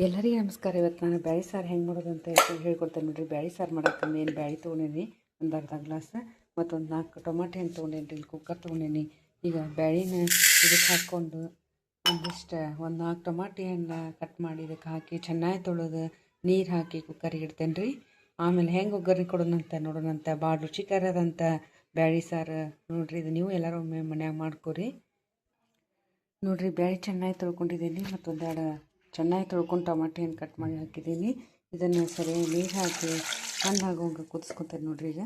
ಎಲ್ಲರಿಗೂ ನಮಸ್ಕಾರ. ಇವತ್ತು ನಾನು ಬ್ಯಾಳಿ ಸಾರು ಹೆಂಗೆ ಮಾಡೋದು ಅಂತ ಹೇಳ್ಕೊಡ್ತೇನೆ ನೋಡಿರಿ. ಬ್ಯಾಳಿ ಸಾರು ಮಾಡೋಕ್ಕೆ ಮೇನ್ ಬ್ಯಾಳಿ ತೊಗೊಂಡೇನಿ ಒಂದು ಅರ್ಧ ಗ್ಲಾಸ್, ಮತ್ತು ಒಂದು 4 ಟೊಮಾಟೆ ಹಣ್ಣು ತೊಗೊಂಡೇನಿ ರೀ. ಕುಕ್ಕರ್ ತೊಗೊಂಡೇನಿ. ಈಗ ಬ್ಯಾಳಿನ ಇದಕ್ಕೆ ಹಾಕ್ಕೊಂಡು ಒಂದು 4 ಟೊಮಾಟೆ ಹಣ್ಣು ಕಟ್ ಮಾಡಿ ಇದಕ್ಕೆ ಹಾಕಿ ಚೆನ್ನಾಗಿ ತೊಳೆದು ನೀರು ಹಾಕಿ ಕುಕ್ಕರಿಗೆ ಇಡ್ತೇನೆ ರೀ. ಆಮೇಲೆ ಹೆಂಗೆ ಒಗ್ಗರಣೆ ಕೊಡೋಣಂತ ನೋಡೋಣಂತ. ಭಾಳ ರುಚಿಕರದಂಥ ಬ್ಯಾಳಿ ಸಾರು ನೋಡಿರಿ. ಇದು ನೀವು ಎಲ್ಲರೂ ಒಮ್ಮೆ ಮನ್ಯಾಗ ಮಾಡ್ಕೊರಿ ನೋಡಿರಿ. ಬ್ಯಾಳಿ ಚೆನ್ನಾಗಿ ತೊಳ್ಕೊಂಡಿದ್ದೀನಿ, ಮತ್ತೊಂದೆರಡು ಚೆನ್ನಾಗಿ ತೊಳ್ಕೊಂಡು ಟೊಮಾಟೆ ಹಣ್ಣು ಕಟ್ ಮಾಡಿ ಹಾಕಿದ್ದೀನಿ. ಇದನ್ನು ಸರಿಯಾಗಿ ನೀರು ಹಾಕಿ ಹಣ್ಣು ಆಗೋಂಗೆ ಕುದಿಸ್ಕೊತಾರೆ ನೋಡಿರಿ. ಈಗ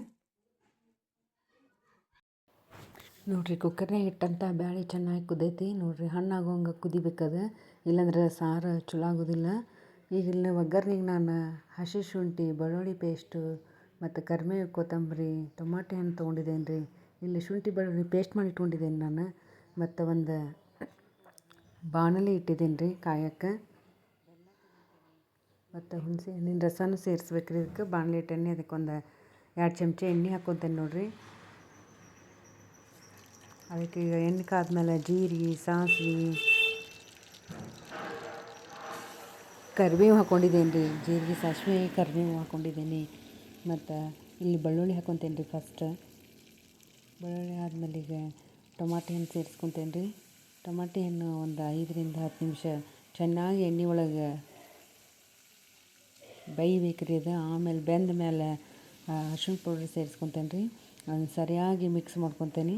ನೋಡಿರಿ, ಕುಕ್ಕರ್ನಾಗ ಇಟ್ಟಂಥ ಬ್ಯಾಳಿ ಚೆನ್ನಾಗಿ ಕುದೈತಿ ನೋಡಿರಿ. ಹಣ್ಣು ಆಗೋಂಗೆ ಕುದಿಬೇಕದ, ಇಲ್ಲಾಂದ್ರೆ ಸಾರು ಚಲೋ ಆಗೋದಿಲ್ಲ. ಈಗ ಇಲ್ಲಿ ಒಗ್ಗರ್ನಿಗೆ ನಾನು ಹಸಿ ಶುಂಠಿ, ಬೆಳ್ಳುಳ್ಳಿ ಪೇಸ್ಟು ಮತ್ತು ಕರಿಬೇವು, ಕೊತ್ತಂಬರಿ, ಟೊಮಾಟೆ ಹಣ್ಣು ತೊಗೊಂಡಿದ್ದೇನೆ ರೀ. ಇಲ್ಲಿ ಶುಂಠಿ ಬೆಳ್ಳುಳ್ಳಿ ಪೇಸ್ಟ್ ಮಾಡಿ ಇಟ್ಕೊಂಡಿದ್ದೇನೆ ನಾನು. ಮತ್ತು ಒಂದು ಬಾಣಲೆ ಇಟ್ಟಿದ್ದೀನಿ ರೀ ಕಾಯಕ್ಕೆ. ಮತ್ತು ಹುಣಸೆ ಹಣ್ಣಿನ ರಸನೂ ಸೇರಿಸ್ಬೇಕು ರೀ. ಇದಕ್ಕೆ ಬಾಣಲೆ ಇಟ್ಟೆಣ್ಣೆ, ಅದಕ್ಕೊಂದು 2 ಚಮಚ ಎಣ್ಣೆ ಹಾಕ್ಕೊತೇನೆ ನೋಡಿರಿ. ಅದಕ್ಕೆ ಈಗ ಎಣ್ಣೆ ಕಾದ್ಮೇಲೆ ಜೀರಿಗೆ, ಸಾಸಿವೆ, ಕರಿಬೇವು ಹಾಕ್ಕೊಂಡಿದ್ದೇನೆ ರೀ. ಜೀರಿಗೆ, ಸಾಸಿವೆ, ಕರಿಬೇವು ಹಾಕ್ಕೊಂಡಿದ್ದೀನಿ. ಮತ್ತು ಇಲ್ಲಿ ಬೆಳ್ಳುಳ್ಳಿ ಹಾಕ್ಕೊತೇನೆ ರೀ. ಫಸ್ಟ್ ಬೆಳ್ಳುಳ್ಳಿ ಆದಮೇಲೆ ಈಗ ಟೊಮಾಟೆ ಹಣ್ಣು ಸೇರಿಸ್ಕೊತೇನೆ ರೀ. ಟೊಮಾಟೆ ಹಣ್ಣು ಒಂದು 5ರಿಂದ 10 ನಿಮಿಷ ಚೆನ್ನಾಗಿ ಎಣ್ಣೆ ಒಳಗೆ ಬೇಯಬೇಕು ರೀ ಅದು. ಆಮೇಲೆ ಬೆಂದ ಮೇಲೆ ಅರ್ಶಿಣ ಪೌಡ್ರ್ ಸೇರಿಸ್ಕೊತೇನೆ ರೀ. ಅದನ್ನು ಸರಿಯಾಗಿ ಮಿಕ್ಸ್ ಮಾಡ್ಕೊತೇನೆ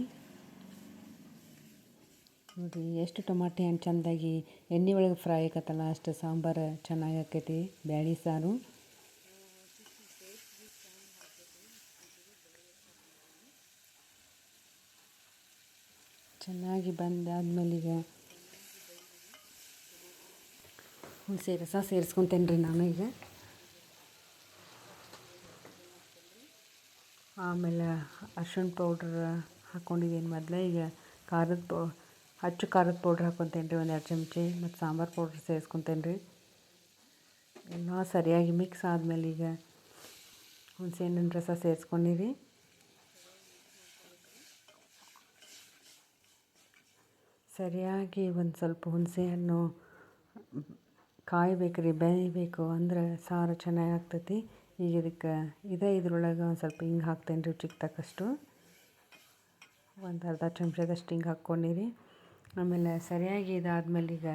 ನೋಡಿರಿ. ಎಷ್ಟು ಟೊಮಾಟೆ ಹಣ್ಣು ಚೆಂದಾಗಿ ಎಣ್ಣೆ ಒಳಗೆ ಫ್ರೈ ಆಕತ್ತಲ್ಲ, ಅಷ್ಟು ಸಾಂಬಾರು ಚೆನ್ನಾಗಿ ಆಕೈತಿ ಬ್ಯಾಳಿ ಸಾರು. ಚೆನ್ನಾಗಿ ಬಂದಾದ್ಮೇಲೆ ಈಗ ಹುಣಸೆ ರಸ ಸೇರಿಸ್ಕೊತೇನೆ ರೀ ನಾನು ಈಗ. ಆಮೇಲೆ ಅರ್ಶಿಣ ಪೌಡ್ರ್ ಹಾಕ್ಕೊಂಡಿದ್ದೀನಿ ಮೊದಲೇ. ಈಗ ಅಚ್ಚು ಖಾರದ ಪೌಡ್ರ್ ಹಾಕ್ಕೊತೇನೆ ರೀ, ಒಂದು 2 ಚಮಚ. ಮತ್ತು ಸಾಂಬಾರು ಪೌಡ್ರ್ ಸೇರಿಸ್ಕೊತೇನೆ ರೀ. ಎಲ್ಲ ಸರಿಯಾಗಿ ಮಿಕ್ಸ್ ಆದಮೇಲೆ ಈಗ ಹುಣಸೆ ಹಣ್ಣಿನ ರಸ ಸೇರಿಸ್ಕೊಂಡಿರಿ. ಸರಿಯಾಗಿ ಒಂದು ಸ್ವಲ್ಪ ಹುಣಸೆ ಹಣ್ಣು ಕಾಯಬೇಕು ರೀ, ಬೇಯಬೇಕು, ಅಂದ್ರೆ ಸಾರು ಚೆನ್ನಾಗಿ ಆಗ್ತೈತಿ. ಈಗ ಇದಕ್ಕೆ ಇದ್ರೊಳಗೆ ಒಂದು ಸ್ವಲ್ಪ ಹಿಂಗೆ ಹಾಕ್ತೇನೆ ರೀ, ರುಚಿಗೆ ತಕ್ಕಷ್ಟು. ಒಂದು ಅರ್ಧ ಚಮಚದಷ್ಟು ಹಿಂಗೆ ಹಾಕ್ಕೊಂಡಿರಿ. ಆಮೇಲೆ ಸರಿಯಾಗಿ ಇದಾದ್ಮೇಲೆ ಈಗ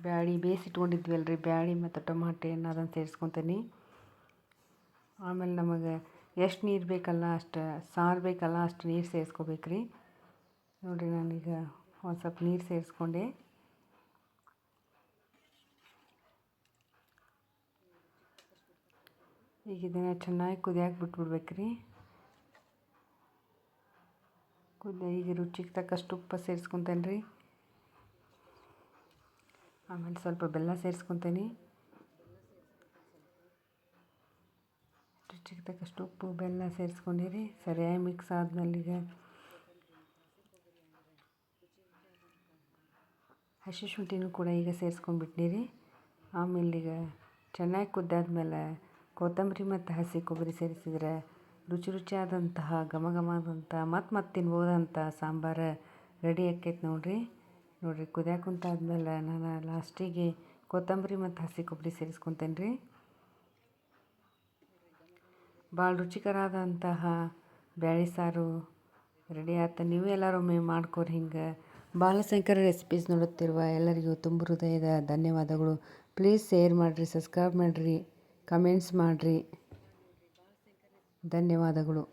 ಬ್ಯಾಳಿ ಬೇಯಿಸಿಟ್ಕೊಂಡಿದ್ವಲ್ಲ ರೀ, ಬ್ಯಾಳಿ ಮತ್ತು ಟೊಮಾಟೆ ಹಣ್ಣು ಅದನ್ನು ಸೇರಿಸ್ಕೊತೀನಿ. ಆಮೇಲೆ ನಮಗೆ ಎಷ್ಟು ನೀರು ಬೇಕಲ್ಲ ಅಷ್ಟು, ಸಾರು ಬೇಕಲ್ಲ ಅಷ್ಟು ನೀರು ಸೇರಿಸ್ಕೋಬೇಕು ರೀ. ನೋಡಿರಿ, ನಾನೀಗ ಒಂದು ಸ್ವಲ್ಪ ನೀರು ಸೇರಿಸ್ಕೊಂಡೆ. ಈಗ ಇದನ್ನು ಚೆನ್ನಾಗಿ ಕುದಿಯಾಕೆ ಬಿಟ್ಬಿಡ್ಬೇಕು ರೀ. ಈಗ ರುಚಿಗೆ ತಕ್ಕಷ್ಟು ಉಪ್ಪು ಸೇರಿಸ್ಕೊತೇನೆ ರೀ. ಆಮೇಲೆ ಸ್ವಲ್ಪ ಬೆಲ್ಲ ಸೇರಿಸ್ಕೊತೀನಿ. ರುಚಿಗೆ ತಕ್ಕಷ್ಟು ಉಪ್ಪು, ಬೆಲ್ಲ ಸೇರಿಸ್ಕೊಂಡಿರಿ. ಸರಿಯಾಗಿ ಮಿಕ್ಸ್ ಆದ್ಮೇಲೆ ಈಗ ಹಸಿ ಶುಂಠಿನೂ ಕೂಡ ಈಗ ಸೇರಿಸ್ಕೊಂಡ್ಬಿಟ್ಟಿರಿ. ಆಮೇಲೆ ಈಗ ಚೆನ್ನಾಗಿ ಕುದ್ದಾದ್ಮೇಲೆ ಕೊತ್ತಂಬರಿ ಮತ್ತು ಹಸಿ ಕೊಬ್ಬರಿ ಸೇರಿಸಿದರೆ ರುಚಿಯಾದಂತಹ ಘಮ ಮತ್ತು ತಿನ್ಬೋದಂಥ ಸಾಂಬಾರು ರೆಡಿ ಆಕೈತೆ ನೋಡಿರಿ. ಕುದಿಯಾಕೆ ಕುಂತಾದ್ಮೇಲೆ ನಾನು ಲಾಸ್ಟಿಗೆ ಕೊತ್ತಂಬರಿ ಮತ್ತು ಹಸಿ ಕೊಬ್ಬರಿ ಸೇರಿಸ್ಕೊತೇನೆ ರೀ. ಭಾಳ ರುಚಿಕರವಾದಂತಹ ಬ್ಯಾಳಿ ಸಾರು ರೆಡಿ ಆಯ್ತು. ನೀವು ಎಲ್ಲರೂ ಒಮ್ಮೆ ಮಾಡ್ಕೊರಿ ಹಿಂಗೆ. ಬಾಲಶಂಕರ ರೆಸಿಪೀಸ್ ನೋಡುತ್ತಿರುವ ಎಲ್ಲರಿಗೂ ತುಂಬ ಹೃದಯದ ಧನ್ಯವಾದಗಳು. ಪ್ಲೀಸ್ ಶೇರ್ ಮಾಡಿರಿ, ಸಬ್ಸ್ಕ್ರೈಬ್ ಮಾಡಿರಿ, ಕಮೆಂಟ್ಸ್ ಮಾಡಿರಿ. ಧನ್ಯವಾದಗಳು.